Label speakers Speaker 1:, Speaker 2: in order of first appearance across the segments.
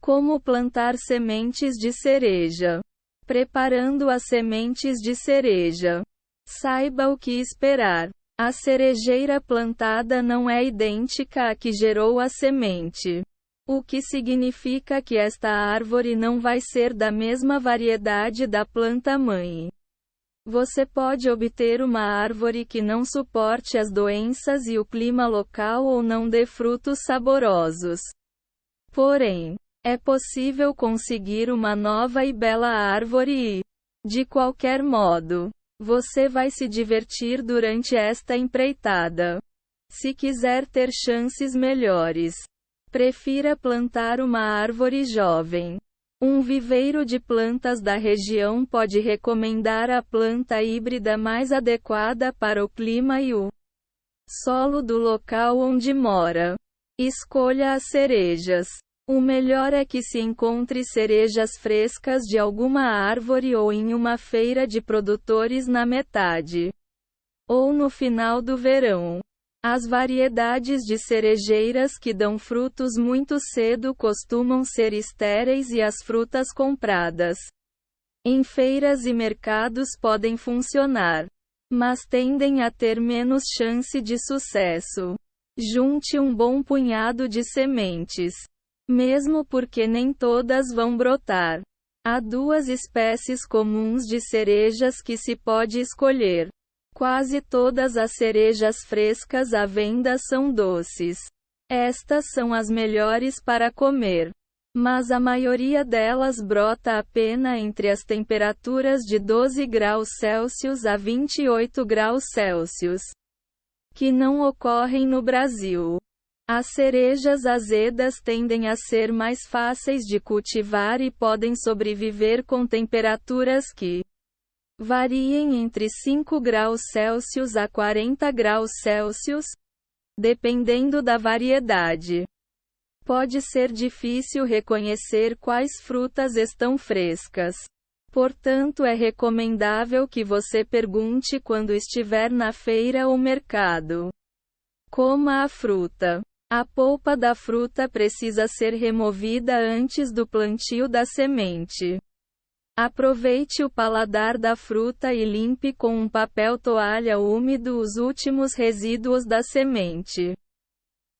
Speaker 1: Como plantar sementes de cereja. Preparando as sementes de cereja. Saiba o que esperar. A cerejeira plantada não é idêntica à que gerou a semente. O que significa que esta árvore não vai ser da mesma variedade da planta-mãe. Você pode obter uma árvore que não suporte as doenças e o clima local ou não dê frutos saborosos. Porém, é possível conseguir uma nova e bela árvore e, de qualquer modo, você vai se divertir durante esta empreitada. Se quiser ter chances melhores, prefira plantar uma árvore jovem. Um viveiro de plantas da região pode recomendar a planta híbrida mais adequada para o clima e o solo do local onde mora. Escolha as cerejas. O melhor é que se encontre cerejas frescas de alguma árvore ou em uma feira de produtores na metade ou no final do verão. As variedades de cerejeiras que dão frutos muito cedo costumam ser estéreis e as frutas compradas em feiras e mercados podem funcionar, mas tendem a ter menos chance de sucesso. Junte um bom punhado de sementes. Mesmo porque nem todas vão brotar. Há duas espécies comuns de cerejas que se pode escolher. Quase todas as cerejas frescas à venda são doces. Estas são as melhores para comer. Mas a maioria delas brota apenas entre as temperaturas de 12 graus Celsius a 28 graus Celsius, que não ocorrem no Brasil. As cerejas azedas tendem a ser mais fáceis de cultivar e podem sobreviver com temperaturas que variem entre 5 graus Celsius a 40 graus Celsius, dependendo da variedade. Pode ser difícil reconhecer quais frutas estão frescas. Portanto, é recomendável que você pergunte quando estiver na feira ou mercado. Coma a fruta. A polpa da fruta precisa ser removida antes do plantio da semente. Aproveite o paladar da fruta e limpe com um papel toalha úmido os últimos resíduos da semente.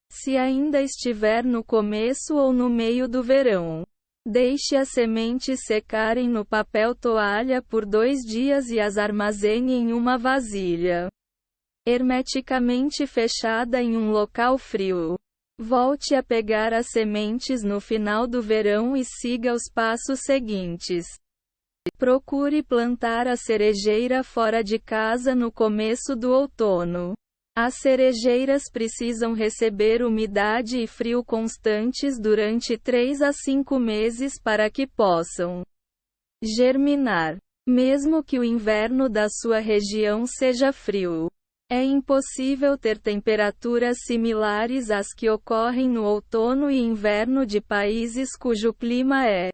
Speaker 1: Se ainda estiver no começo ou no meio do verão, deixe as sementes secarem no papel toalha por 2 dias e as armazene em uma vasilha hermeticamente fechada em um local frio. Volte a pegar as sementes no final do verão e siga os passos seguintes. Procure plantar a cerejeira fora de casa no começo do outono. As cerejeiras precisam receber umidade e frio constantes durante 3 a 5 meses para que possam germinar. Mesmo que o inverno da sua região seja frio, é impossível ter temperaturas similares às que ocorrem no outono e inverno de países cujo clima é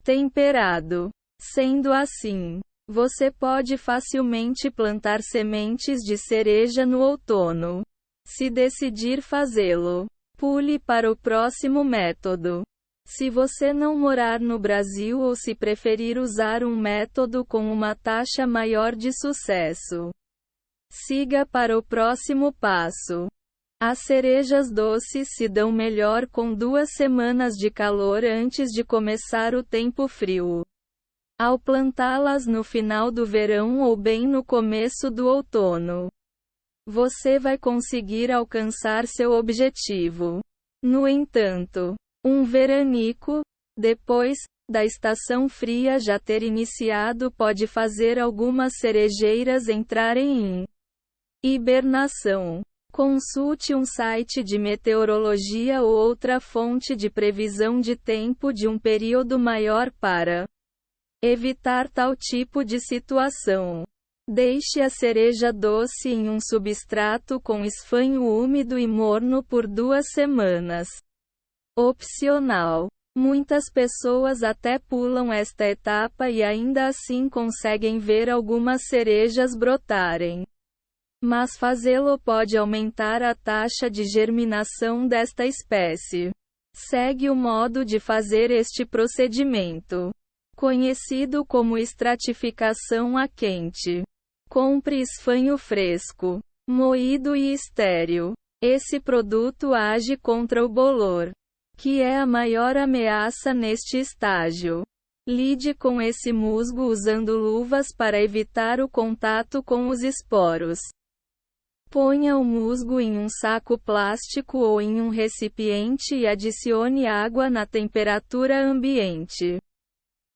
Speaker 1: temperado. Sendo assim, você pode facilmente plantar sementes de cereja no outono. Se decidir fazê-lo, pule para o próximo método. Se você não morar no Brasil ou se preferir usar um método com uma taxa maior de sucesso, siga para o próximo passo. As cerejas doces se dão melhor com 2 semanas de calor antes de começar o tempo frio. Ao plantá-las no final do verão ou bem no começo do outono, você vai conseguir alcançar seu objetivo. No entanto, um veranico, depois da estação fria já ter iniciado, pode fazer algumas cerejeiras entrarem em hibernação. Consulte um site de meteorologia ou outra fonte de previsão de tempo de um período maior para evitar tal tipo de situação. Deixe a cereja doce em um substrato com esfanho úmido e morno por 2 semanas. Opcional. Muitas pessoas até pulam esta etapa e ainda assim conseguem ver algumas cerejas brotarem. Mas fazê-lo pode aumentar a taxa de germinação desta espécie. Segue o modo de fazer este procedimento, conhecido como estratificação a quente. Compre esfanho fresco, moído e estéril. Esse produto age contra o bolor, que é a maior ameaça neste estágio. Lide com esse musgo usando luvas para evitar o contato com os esporos. Ponha o musgo em um saco plástico ou em um recipiente e adicione água na temperatura ambiente.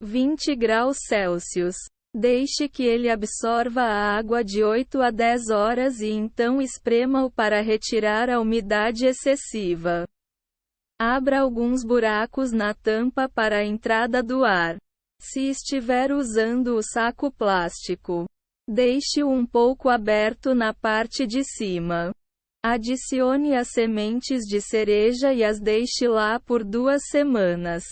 Speaker 1: 20 graus Celsius. Deixe que ele absorva a água de 8 a 10 horas e então esprema-o para retirar a umidade excessiva. Abra alguns buracos na tampa para a entrada do ar. Se estiver usando o saco plástico, deixe-o um pouco aberto na parte de cima. Adicione as sementes de cereja e as deixe lá por 2 semanas.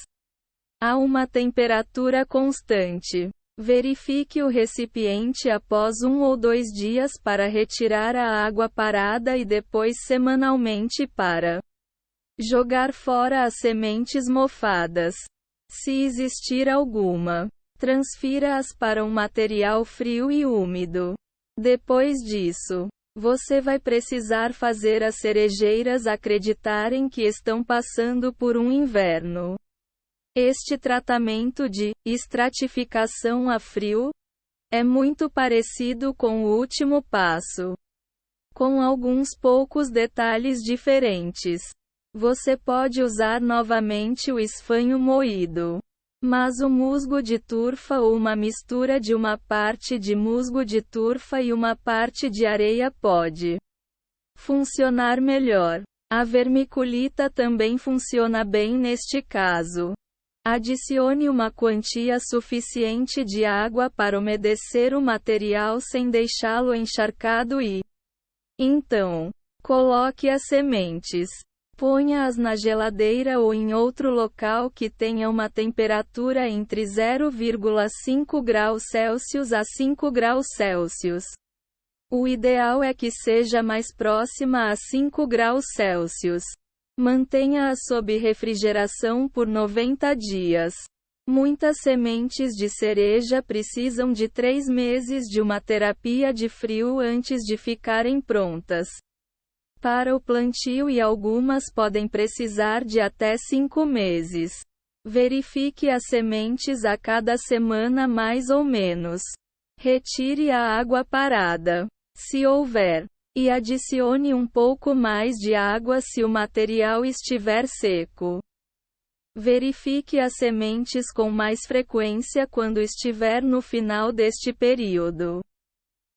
Speaker 1: A uma temperatura constante. Verifique o recipiente após 1 ou 2 dias para retirar a água parada e depois semanalmente para jogar fora as sementes mofadas. Se existir alguma, transfira-as para um material frio e úmido. Depois disso, você vai precisar fazer as cerejeiras acreditarem que estão passando por um inverno. Este tratamento de estratificação a frio é muito parecido com o último passo, com alguns poucos detalhes diferentes. Você pode usar novamente o esfanho moído, mas o musgo de turfa ou uma mistura de uma parte de musgo de turfa e uma parte de areia pode funcionar melhor. A vermiculita também funciona bem neste caso. Adicione uma quantia suficiente de água para umedecer o material sem deixá-lo encharcado e, então, coloque as sementes. Ponha-as na geladeira ou em outro local que tenha uma temperatura entre 0,5 graus Celsius a 5 graus Celsius. O ideal é que seja mais próxima a 5 graus Celsius. Mantenha-as sob refrigeração por 90 dias. Muitas sementes de cereja precisam de 3 meses de uma terapia de frio antes de ficarem prontas para o plantio e algumas podem precisar de até 5 meses. Verifique as sementes a cada semana mais ou menos. Retire a água parada, se houver, e adicione um pouco mais de água se o material estiver seco. Verifique as sementes com mais frequência quando estiver no final deste período.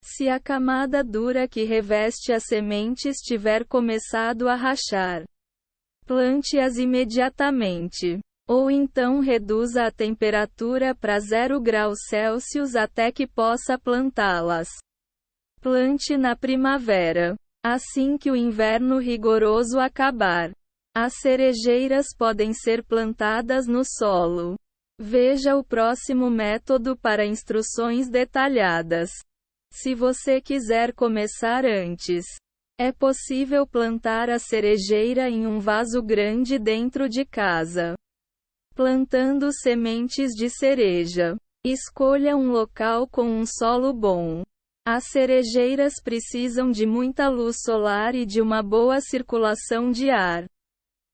Speaker 1: Se a camada dura que reveste as sementes tiver começado a rachar, plante-as imediatamente. Ou então reduza a temperatura para 0 graus Celsius até que possa plantá-las. Plante na primavera. Assim que o inverno rigoroso acabar, as cerejeiras podem ser plantadas no solo. Veja o próximo método para instruções detalhadas. Se você quiser começar antes, é possível plantar a cerejeira em um vaso grande dentro de casa, plantando sementes de cereja. Escolha um local com um solo bom. As cerejeiras precisam de muita luz solar e de uma boa circulação de ar.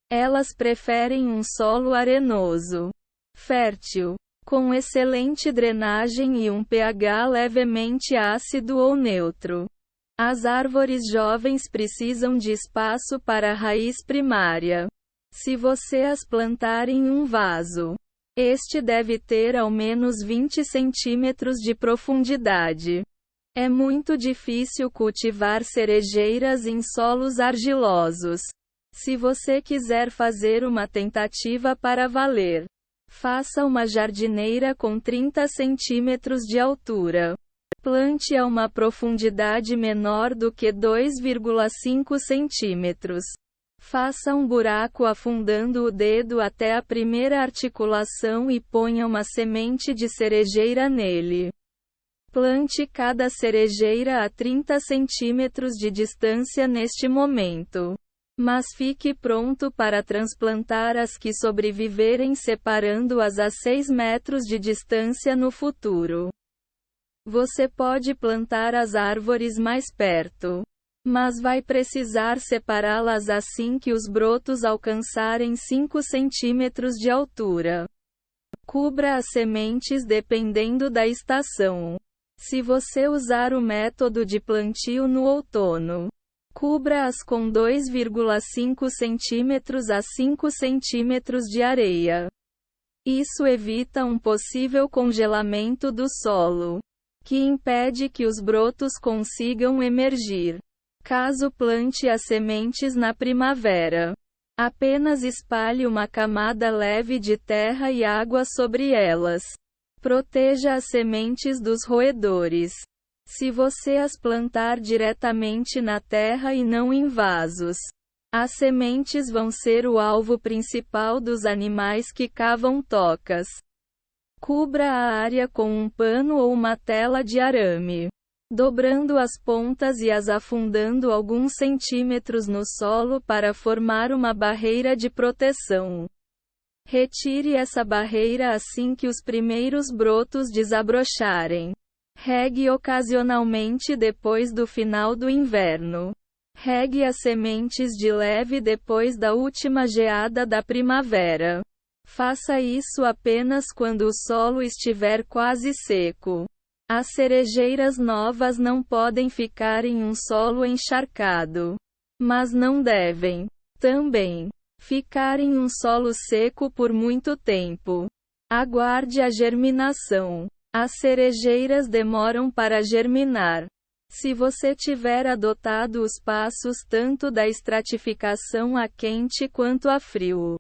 Speaker 1: Elas preferem um solo arenoso, fértil, com excelente drenagem e um pH levemente ácido ou neutro. As árvores jovens precisam de espaço para a raiz primária. Se você as plantar em um vaso, este deve ter ao menos 20 centímetros de profundidade. É muito difícil cultivar cerejeiras em solos argilosos. Se você quiser fazer uma tentativa para valer, faça uma jardineira com 30 centímetros de altura. Plante a uma profundidade menor do que 2,5 centímetros. Faça um buraco afundando o dedo até a primeira articulação e ponha uma semente de cerejeira nele. Plante cada cerejeira a 30 centímetros de distância neste momento. Mas fique pronto para transplantar as que sobreviverem, separando-as a 6 metros de distância no futuro. Você pode plantar as árvores mais perto, mas vai precisar separá-las assim que os brotos alcançarem 5 centímetros de altura. Cubra as sementes dependendo da estação. Se você usar o método de plantio no outono, cubra-as com 2,5 centímetros a 5 centímetros de areia. Isso evita um possível congelamento do solo, que impede que os brotos consigam emergir. Caso plante as sementes na primavera, apenas espalhe uma camada leve de terra e água sobre elas. Proteja as sementes dos roedores. Se você as plantar diretamente na terra e não em vasos, as sementes vão ser o alvo principal dos animais que cavam tocas. Cubra a área com um pano ou uma tela de arame, dobrando as pontas e as afundando alguns centímetros no solo para formar uma barreira de proteção. Retire essa barreira assim que os primeiros brotos desabrocharem. Regue ocasionalmente depois do final do inverno. Regue as sementes de leve depois da última geada da primavera. Faça isso apenas quando o solo estiver quase seco. As cerejeiras novas não podem ficar em um solo encharcado, mas não devem, também, ficar em um solo seco por muito tempo. Aguarde a germinação. As cerejeiras demoram para germinar. Se você tiver adotado os passos tanto da estratificação a quente quanto a frio,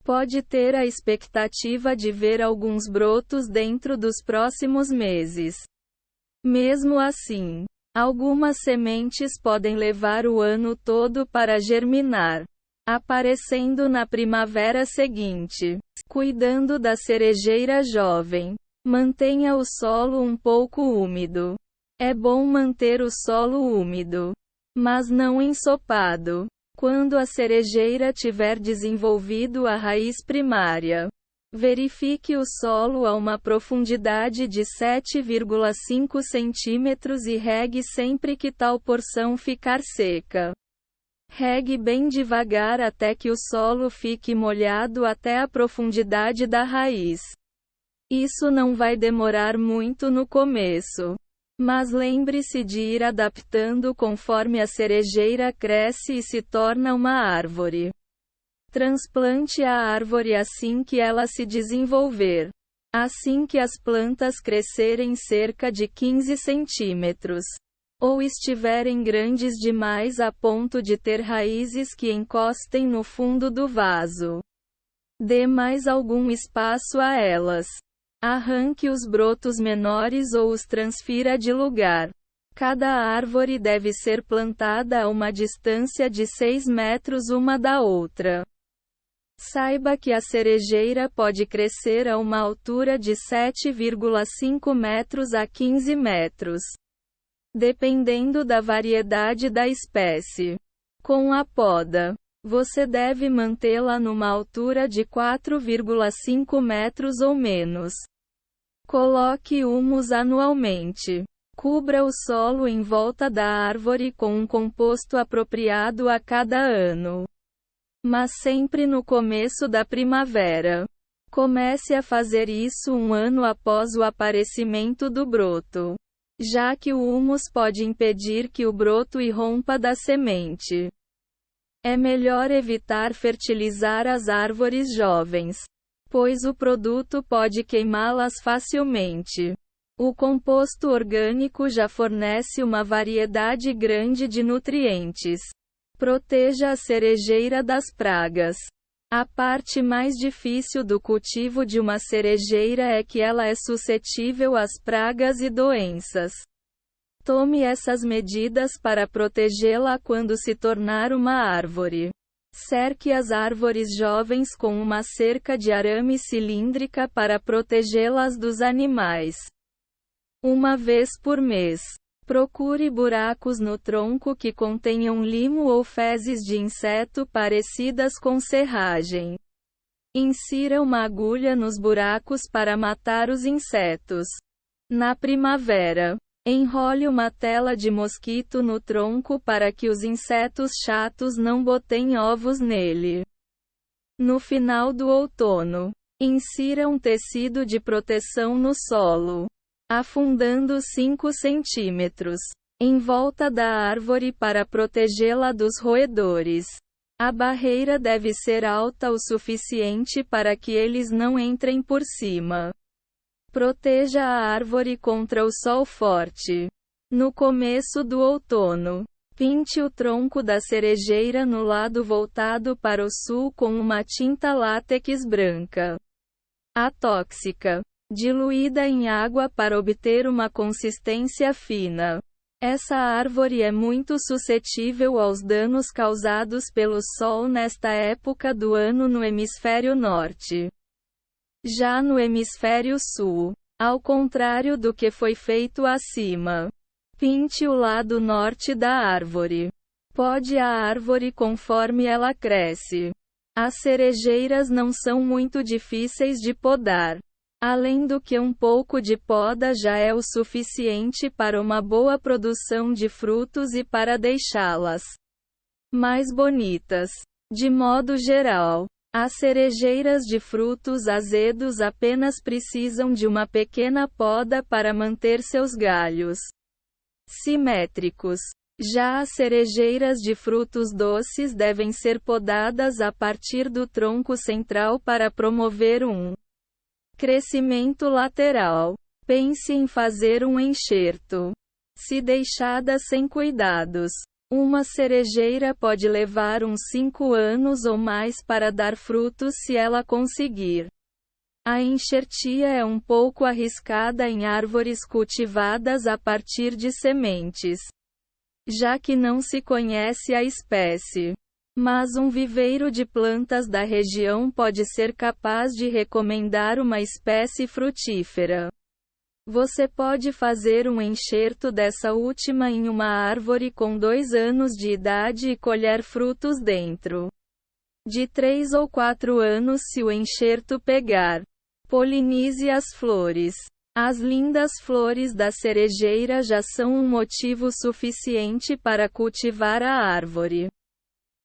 Speaker 1: pode ter a expectativa de ver alguns brotos dentro dos próximos meses. Mesmo assim, algumas sementes podem levar o ano todo para germinar, aparecendo na primavera seguinte. Cuidando da cerejeira jovem. Mantenha o solo um pouco úmido. É bom manter o solo úmido, mas não ensopado. Quando a cerejeira tiver desenvolvido a raiz primária, verifique o solo a uma profundidade de 7,5 centímetros e regue sempre que tal porção ficar seca. Regue bem devagar até que o solo fique molhado até a profundidade da raiz. Isso não vai demorar muito no começo, mas lembre-se de ir adaptando conforme a cerejeira cresce e se torna uma árvore. Transplante a árvore assim que ela se desenvolver. Assim que as plantas crescerem cerca de 15 centímetros, ou estiverem grandes demais a ponto de ter raízes que encostem no fundo do vaso, dê mais algum espaço a elas. Arranque os brotos menores ou os transfira de lugar. Cada árvore deve ser plantada a uma distância de 6 metros uma da outra. Saiba que a cerejeira pode crescer a uma altura de 7,5 metros a 15 metros, dependendo da variedade da espécie. Com a poda, você deve mantê-la numa altura de 4,5 metros ou menos. Coloque humus anualmente. Cubra o solo em volta da árvore com um composto apropriado a cada ano, mas sempre no começo da primavera. Comece a fazer isso um ano após o aparecimento do broto, já que o humus pode impedir que o broto irrompa da semente. É melhor evitar fertilizar as árvores jovens, pois o produto pode queimá-las facilmente. O composto orgânico já fornece uma variedade grande de nutrientes. Proteja a cerejeira das pragas. A parte mais difícil do cultivo de uma cerejeira é que ela é suscetível às pragas e doenças. Tome essas medidas para protegê-la quando se tornar uma árvore. Cerque as árvores jovens com uma cerca de arame cilíndrica para protegê-las dos animais. Uma vez por mês, Procure buracos no tronco que contenham limo ou fezes de inseto parecidas com serragem. Insira uma agulha nos buracos para matar os insetos. Na primavera, enrole uma tela de mosquito no tronco para que os insetos chatos não botem ovos nele. No final do outono, insira um tecido de proteção no solo, afundando 5 centímetros em volta da árvore para protegê-la dos roedores. A barreira deve ser alta o suficiente para que eles não entrem por cima. Proteja a árvore contra o sol forte. No começo do outono, pinte o tronco da cerejeira no lado voltado para o sul com uma tinta látex branca, atóxica, diluída em água para obter uma consistência fina. Essa árvore é muito suscetível aos danos causados pelo sol nesta época do ano no hemisfério norte. Já no hemisfério sul, ao contrário do que foi feito acima, pinte o lado norte da árvore. Pode a árvore conforme ela cresce. As cerejeiras não são muito difíceis de podar. Além do que um pouco de poda já é o suficiente para uma boa produção de frutos e para deixá-las mais bonitas. De modo geral, as cerejeiras de frutos azedos apenas precisam de uma pequena poda para manter seus galhos simétricos. Já as cerejeiras de frutos doces devem ser podadas a partir do tronco central para promover um crescimento lateral. Pense em fazer um enxerto. Se deixada sem cuidados, uma cerejeira pode levar uns 5 anos ou mais para dar frutos se ela conseguir. A enxertia é um pouco arriscada em árvores cultivadas a partir de sementes, já que não se conhece a espécie. Mas um viveiro de plantas da região pode ser capaz de recomendar uma espécie frutífera. Você pode fazer um enxerto dessa última em uma árvore com 2 anos de idade e colher frutos dentro de 3 ou 4 anos se o enxerto pegar. Polinize as flores. As lindas flores da cerejeira já são um motivo suficiente para cultivar a árvore.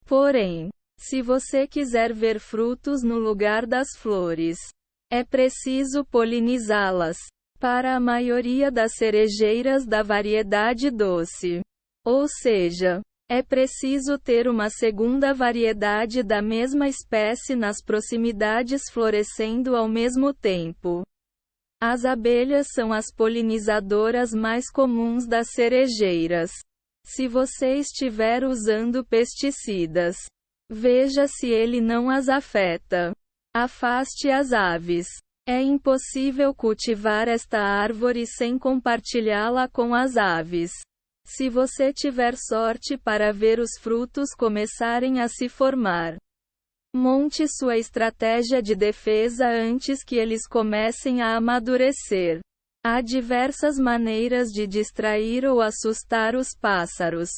Speaker 1: Porém, se você quiser ver frutos no lugar das flores, é preciso polinizá-las. Para a maioria das cerejeiras da variedade doce, ou seja, é preciso ter uma segunda variedade da mesma espécie nas proximidades florescendo ao mesmo tempo. As abelhas são as polinizadoras mais comuns das cerejeiras. Se você estiver usando pesticidas, veja se ele não as afeta. Afaste as aves. É impossível cultivar esta árvore sem compartilhá-la com as aves. Se você tiver sorte para ver os frutos começarem a se formar, monte sua estratégia de defesa antes que eles comecem a amadurecer. Há diversas maneiras de distrair ou assustar os pássaros,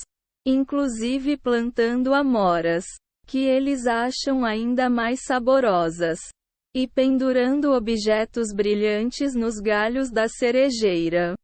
Speaker 1: inclusive plantando amoras, que eles acham ainda mais saborosas, e pendurando objetos brilhantes nos galhos da cerejeira.